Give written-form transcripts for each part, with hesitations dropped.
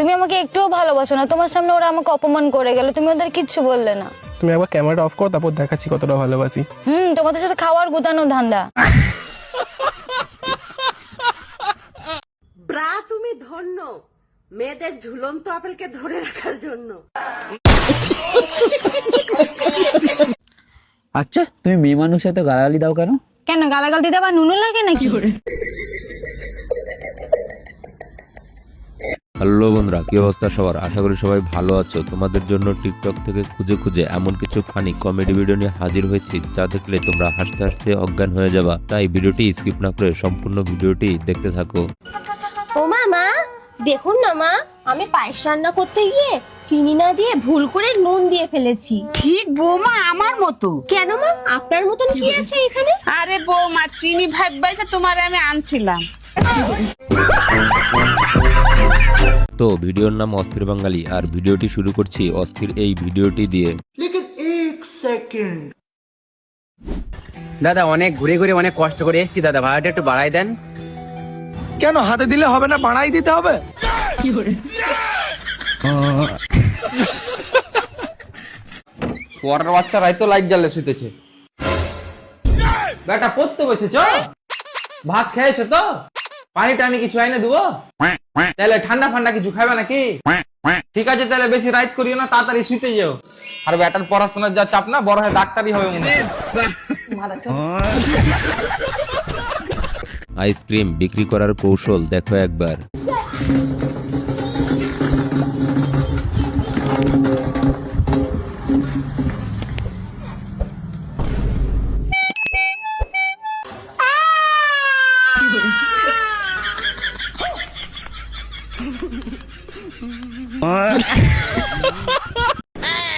তুমি আমাকে একটুও ভালোবাসো না, তোমার সামনে ওরা আমাকে অপমান করে গেল, তুমি ওদের কিচ্ছু বললে না। তুমি একবার ক্যামেরাটা অফ করো, তারপর দেখাচ্ছি কতটা ভালোবাসি। তোমাদের সাথে খাওয়ার গুতানো ধান্দা। ব্রা তুমি ধন্য মেয়েদের ঝুলন্ত আপেলকে ধরে রাখার জন্য। আচ্ছা, তুমি মেয়ে মানুষ এত গালাগালি দাও কেন? কেন গালাগাল দিতে আবার নুনু লাগে নাকি? হ্যালো বন্ধুরা, কি অবস্থা সবার? আশা করি সবাই ভালো আছো। তোমাদের জন্য টিকটক থেকে খুঁজে খুঁজে এমন কিছু ফানি কমেডি ভিডিও নিয়ে হাজির হয়েছি যা দেখলে তোমরা হাসতে হাসতে অজ্ঞান হয়ে যাবা। তাই ভিডিওটি স্কিপ না করে সম্পূর্ণ ভিডিওটি দেখতে থাকো। ও মা, দেখুন না মা, আমি পায়েস রান্না করতে গিয়ে চিনি না দিয়ে ভুল করে নুন দিয়ে ফেলেছি। ঠিক বৌমা, আমার মতো। কেন মা, আপনার মতন কি আছে এখানে? আরে বৌমা, চিনি ভাববাই তো তোমার আমি আনছিলাম। তো ভিডিওর নাম অস্থির বাঙালি, আর ভিডিওটি শুরু করছি অস্থির এই ভিডিওটি দিয়ে। দাদা অনেক ঘুরে ঘুরে অনেক কষ্ট করে এসেছি দাদা, ভাড়াটা একটু বাড়াই দেন। কেন হাতে দিলে হবে না, বাড়াই দিতে হবে? পরের বাচ্চারাই তো লাইট জ্বালে শুতেছে। বেটা পড়তে বসেছ? ভাত খেয়েছো তো? পানি টানি কিছু আইনে দেবো? তাহলে ঠান্ডা ফান্ডা কিছু খাবে নাকি? ঠিক আছে, তাহলে বেশি রাইট করিও না, তাড়াতাড়ি শুতে যাও। আর বেটার পড়াশোনার যা চাপ না, বড় হয়ে ডাক্তারই হবে মনে হয়। আইসক্রিম বিক্রি করার কৌশল দেখো একবার।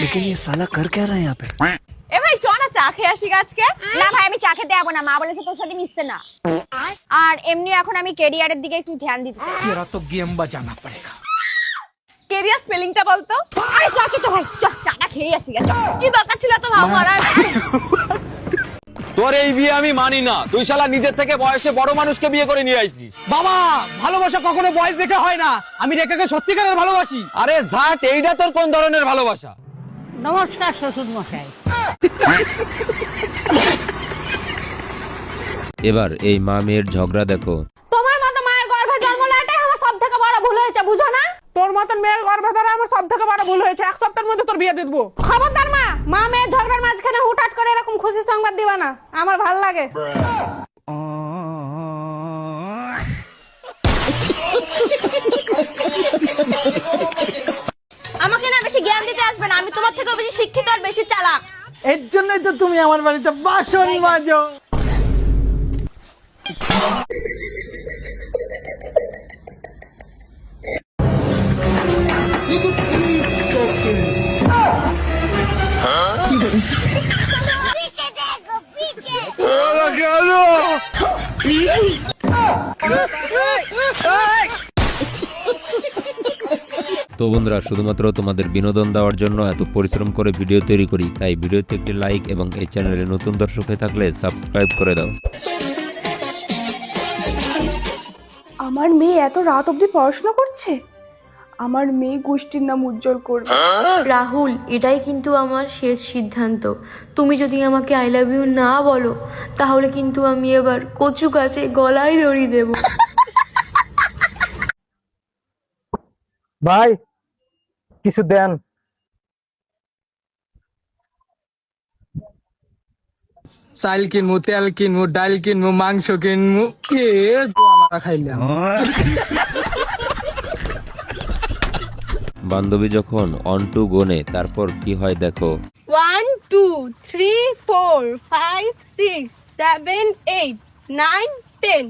लेकिन ये साला कर क्या रहा है यहाँ पे? এ ভাই চ না চা খেয়ে আসি আজকে। না ভাই, আমি চা খেতে যাবো না, মা বলেছে তোর সাথে মিশতে না। আর এমনি এখন আমি ক্যারিয়ারের দিকে একটু ধ্যান দিতে চাই। तेरा तो गेम बजाना पड़ेगा। ক্যারিয়ার স্পেলিংটা বলতো। আরে চ চ চ ভাই, চ চাটা খেয়ে আসি। কি দরকার ছিল তো ভাব মারার? তোর এই বিয়ে আমি মানি না। তুই শালা নিজের থেকে বয়সে বড় মানুষকে বিয়ে করে নিয়ে আইছিস। বাবা, ভালোবাসা কখনো বয়স দেখে হয় না। আমি রেখাকে সত্যিকারের ভালোবাসি। আরে ঝাট, এইটা তোর কোন ধরনের ভালোবাসা? নমস্কার শ্বশুর মশাই। এবার এই মা মেয়ের ঝগড়া দেখো। তোমার মতো মায়ের গর্ভে জন্ম নেওয়াটাই আমার সব থেকে বড় ভুল হয়েছে, বুঝো না? তোর মতন মেয়ের গর্ভে ধরা আমার সব থেকে বড় ভুল হয়েছে। এক সপ্তাহের মধ্যে তোর বিয়ে দিয়ে দেবো। খবরদার মা, মা মেয়ের ঝগড়ার মাঝখানে হুটহাট করে এরকম খুশি সংবাদ দিবা না, আমার ভাল লাগে। আমাকে না বেশি জ্ঞান দিতে আসবে না, আমি তোমার থেকেও বেশি শিক্ষিত আর বেশি চালাক। এর জন্যই তো তুমি আমার বাড়িতে বাসন মাজো। তো বন্ধুরা, শুধুমাত্র তোমাদের বিনোদন দেওয়ার জন্য এত পরিশ্রম করে ভিডিও তৈরি করি, তাই ভিডিওতে একটি লাইক এবং এই চ্যানেলে নতুন দর্শক হয়ে থাকলে সাবস্ক্রাইব করে দাও। আমার মেয়ে এত রাত অবধি পড়াশোনা করছে। আমার মেয়ে গোষ্ঠীর নাম উজ্জ্বল করবে। রাহুল, এটাই কিন্তু আমার শেষ সিদ্ধান্ত। তুমি যদি আমাকে আই লাভ ইউ না বলো, তাহলে কিন্তু আমি এবার কচু গাছে গলায় দড়ি দেব। ভাই কিছু দেন। চাল কিনবো, তেল কিনবো, ডাল কিনবো, মাংস কিনবো। আমরা খাইলাম। বান্ধবী যখন অন টু গোনে, তারপর কি হয় দেখো। 1 2 3 4 5 6 7 8 9 10।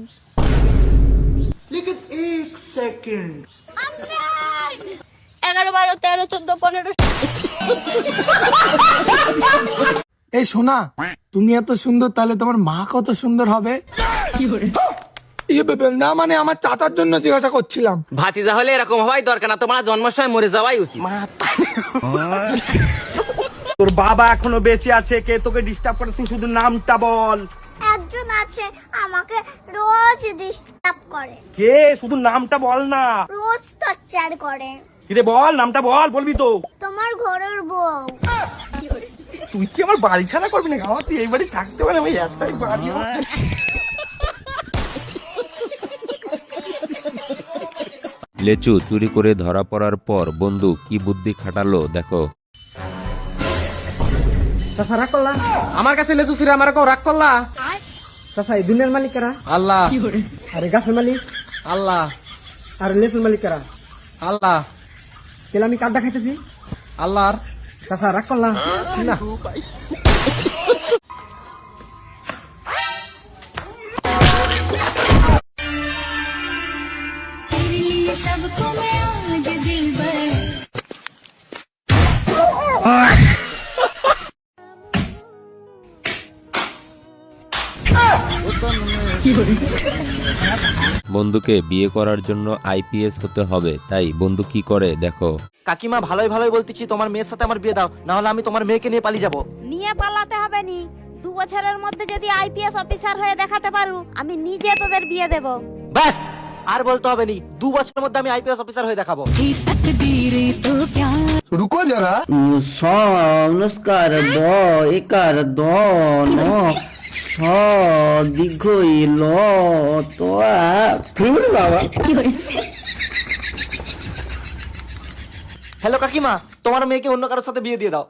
लेकिन एक सेकंड। 11 12 13 14 15। এই শোনা, তুমি এত সুন্দর, তাহলে তোমার মা কত সুন্দর হবে? না মানে আমার চাচার জন্য জিজ্ঞাসা করছিলাম। ভাতিজা হলে এরকম হওয়াই দরকার না, তোমার জন্মসময় মরে যাওয়াই উচিত। তোর বাবা এখনো বেঁচে আছে, কে তোকে ডিস্টার্ব করে? তুই শুধু নামটা বল। একজন আছে আমাকে রোজ ডিস্টার্ব করে। কে? শুধু নামটা বল না। রোজ টর্চার করে। কিরে বল, নামটা বল, বলবি তো। তোমার ঘরের বউ। তুই কি আমার বাড়ি ছাড়া করবি না? আমার তুই এই বাড়ি থাকতে পারে, আমি একটাই বাড়ি। লেচু চুরি করে ধরা পড়ার পর বন্ধু কি বুদ্ধি খাটালো দেখো। চাচা রাগ করলা? আমার কাছে লেচু ছিঁড়ে আমার রাগ করলা? চাচা এই দুনিয়ার মালিক কারা? আল্লাহ। আরে গাছের মালিক? আল্লাহ। আর লেচুর মালিক কারা? আল্লাহ। তাহলে আমি কাদা খাইতেছি? আল্লাহর। চাচা রাগ করলা? না। বন্ধুকে বিয়ে করার জন্য আইপিএস হতে হবে, তাই বন্ধু কি করে দেখো। কাকিমা ভালোই ভালোই বলতেছি, তোমার মেয়ের সাথে আমার বিয়ে দাও, না হলে আমি তোমার মেয়েকে নিয়ে পালিয়ে যাবো। নিয়ে পালাতে হবে নি, 2 বছরের মধ্যে যদি আইপিএস অফিসার হয়ে দেখাতে পারু, আমি নিজে তোদের বিয়ে দেব। ব্যাস, আর বলতে হবে নি, 2 বছরের মধ্যে আমি আইপিএস অফিসার হয়ে দেখাবো। रुको जरा। নমস্কার ব একার দ ন স দীর্ঘই ল তো বাবা। হ্যালো কাকিমা, তোমার মেয়েকে অন্য কারোর সাথে বিয়ে দিয়ে দাও।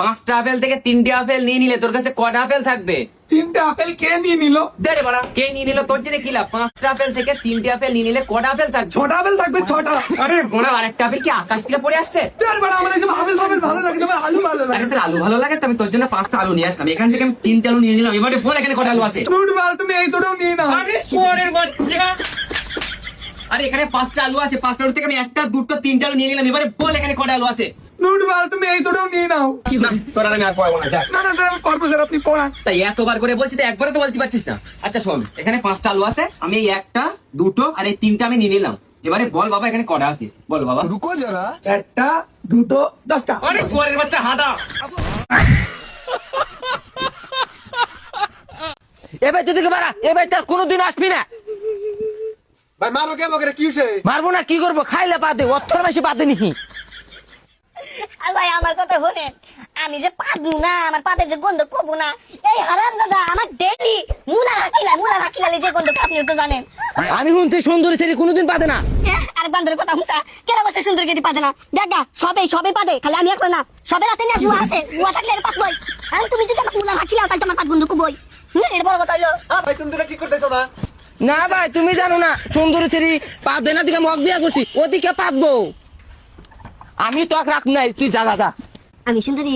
পাঁচটা আপেল থেকে 3টে আপেল নিয়ে নিলে তোর কাছে কটা আপেল থাকবে? 3টে আপেল কে নিয়ে নিল? দেড়ে বাড়া, কে নিয়ে নিল তোর জেনে কি লাভ? 5টা আপেল থেকে 3টে আপেল নিয়ে নিলে কটা আপেল থাকবে? 6টা আপেল থাকবে, 6টা। আরে বোনা, আরেকটা আপেল কি আকাশ থেকে পড়ে আসছে? দেড় বাড়া, আমার এইসব আপেল ফাপেল ভালো লাগে না, আমার আলু ভালো লাগে। আরে তোর আলু ভালো লাগে তো আমি তোর জন্য 5টা আলু নিয়ে আসলাম, এখান থেকে আমি 3টে আলু নিয়ে নিলাম। এবারে বল এখানে কটা আলু আছে? নুট বাল, তুমি এই দুটো নিয়ে নাও। আরে শুয়োরের বাচ্চা! আরে এখানে 5টা আলু আছে, 5টা আলু থেকে আমি 1টা 2টো 3টে আলু নিয়ে নিলাম। এবারে বল এখানে কটা আলু আছে? নুট বাল, তুমি এই দুটো নিয়ে নাও। না, তোর আর আমি আর পড়াবো না, যা। না না স্যার, আমি পারবো স্যার, আপনি পড়ান। তাই এতবার করে বলছি তো একবারে তো বলতে পারছিস না। আচ্ছা শোন, এখানে 5টা আলু আছে, আমি এই 1টা 2টো আর এই 3টা আমি নিয়ে নিলাম। এবারে বল বাবা এখানে কটা আছে? বল বাবা। रुको जरा। 1টা 2টো 10টা। আরে শুয়োরের বাচ্চা, হাঁটা। এবার যদি মারা, এবার তার কোনোদিন আসবি না। भाई मारो क्या मगर की से? মারবো না, কি করবো? খাইলে পাতে, অর্থর মাসে পাতে নি। ভাই আমার কথা শুনেন, আমি যে পাদু না, আমার পাতে যে গন্ধ কবু না, এই হারাম দাদা আমার ডেলি মুলা রাখিলালে যে গন্ধ, আপনি তো জানেন। আমি শুনতে সুন্দরী ছেলে কোনোদিন পাতে না। আরেক বান্ধবের কথা শুনছা, কেন বলছে সুন্দর গেটি পাতে না? দেখ গা, সবে পাতে, খালি আমি এখন না, সবের হাতে না বুয়া আছে, বুয়া থাকলে এর পাত বই। আর তুমি যদি আমার মুলা রাখিলা, তাহলে তোমার পাত গন্ধ কবই। এটা বড় কথা হইলো। ভাই তুমি তো ঠিক করতেছো না। না ভাই, তুমি জানো না, সুন্দরী ছেলে পাতে না, দিকে মগ বিয়া করছি, ওদিকে পাতবো। আমি তো রাখ নাই, তুই যা যা। আমি সুন্দরী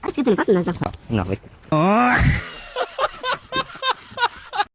আজকে তুমি পাত না, যা না ভাই।